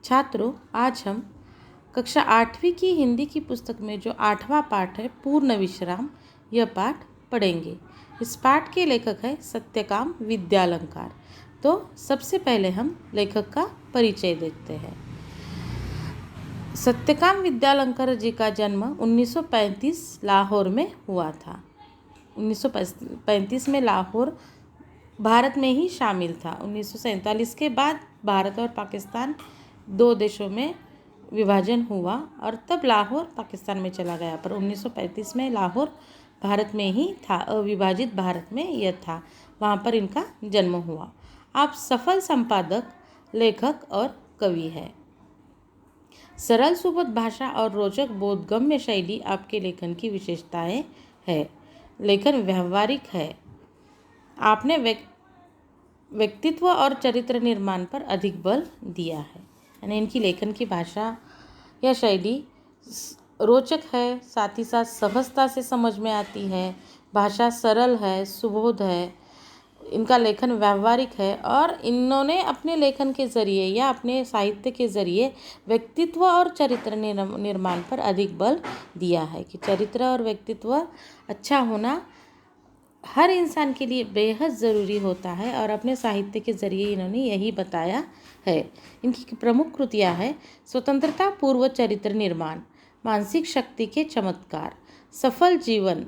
छात्रों, आज हम कक्षा 8वीं की हिंदी की पुस्तक में जो 8वां पाठ है पूर्ण विश्राम, यह पाठ पढ़ेंगे। इस पाठ के लेखक है सत्यकाम विद्यालंकार। तो सबसे पहले हम लेखक का परिचय देखते हैं। सत्यकाम विद्यालंकार जी का जन्म 1935 लाहौर में हुआ था। 1935 में लाहौर भारत में ही शामिल था। 1947 के बाद भारत और पाकिस्तान दो देशों में विभाजन हुआ और तब लाहौर पाकिस्तान में चला गया, पर 1935 में लाहौर भारत में ही था, अविभाजित भारत में यह था, वहाँ पर इनका जन्म हुआ। आप सफल संपादक, लेखक और कवि हैं। सरल सुबोध भाषा और रोचक बोधगम्य शैली आपके लेखन की विशेषताएं है। लेखन व्यवहारिक है। आपने व्यक्तित्व और चरित्र निर्माण पर अधिक बल दिया है। यानी इनकी लेखन की भाषा या शैली रोचक है, साथ ही साथ सहजता से समझ में आती है, भाषा सरल है, सुबोध है, इनका लेखन व्यवहारिक है और इन्होंने अपने लेखन के ज़रिए या अपने साहित्य के ज़रिए व्यक्तित्व और चरित्र निर्माण पर अधिक बल दिया है कि चरित्र और व्यक्तित्व अच्छा होना हर इंसान के लिए बेहद ज़रूरी होता है और अपने साहित्य के ज़रिए इन्होंने यही बताया है। इनकी प्रमुख कृतियाँ हैं स्वतंत्रता पूर्व चरित्र निर्माण, मानसिक शक्ति के चमत्कार, सफल जीवन,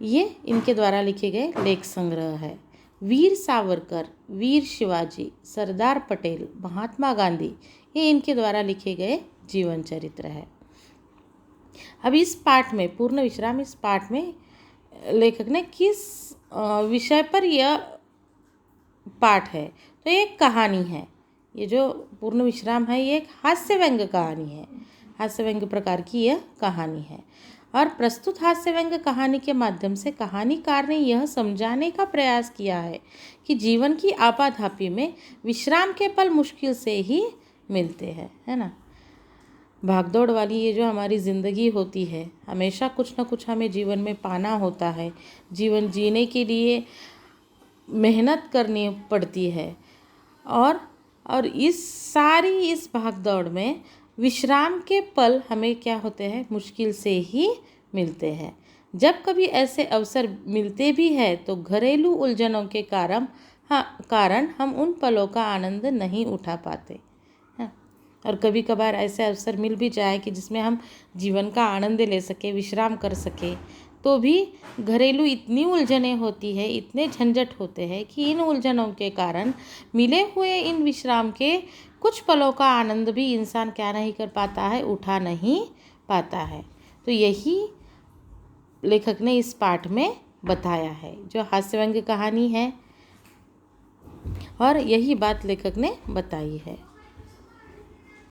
ये इनके द्वारा लिखे गए लेख संग्रह है। वीर सावरकर, वीर शिवाजी, सरदार पटेल, महात्मा गांधी, ये इनके द्वारा लिखे गए जीवन चरित्र है। अब इस पाठ में पूर्ण विश्राम, इस पाठ में लेखक ने किस विषय पर यह पाठ है, तो ये एक कहानी है। ये जो पूर्ण विश्राम है ये एक हास्य व्यंग्य कहानी है। हास्य व्यंग्य प्रकार की यह कहानी है और प्रस्तुत हास्य व्यंग्य कहानी के माध्यम से कहानीकार ने यह समझाने का प्रयास किया है कि जीवन की आपाधापी में विश्राम के पल मुश्किल से ही मिलते हैं, है ना। भागदौड़ वाली ये जो हमारी ज़िंदगी होती है, हमेशा कुछ ना कुछ हमें जीवन में पाना होता है। जीवन जीने के लिए मेहनत करनी पड़ती है और इस भागदौड़ में विश्राम के पल हमें क्या होते हैं, मुश्किल से ही मिलते हैं। जब कभी ऐसे अवसर मिलते भी हैं तो घरेलू उलझनों के कारण हम उन पलों का आनंद नहीं उठा पाते हैं। और कभी कभार ऐसे अवसर मिल भी जाए कि जिसमें हम जीवन का आनंद ले सके, विश्राम कर सके, तो भी घरेलू इतनी उलझनें होती है, इतने झंझट होते हैं कि इन उलझनों के कारण मिले हुए इन विश्राम के कुछ पलों का आनंद भी इंसान क्या नहीं कर पाता है, उठा नहीं पाता है। तो यही लेखक ने इस पाठ में बताया है, जो हास्यव्यंग्य कहानी है, और यही बात लेखक ने बताई है।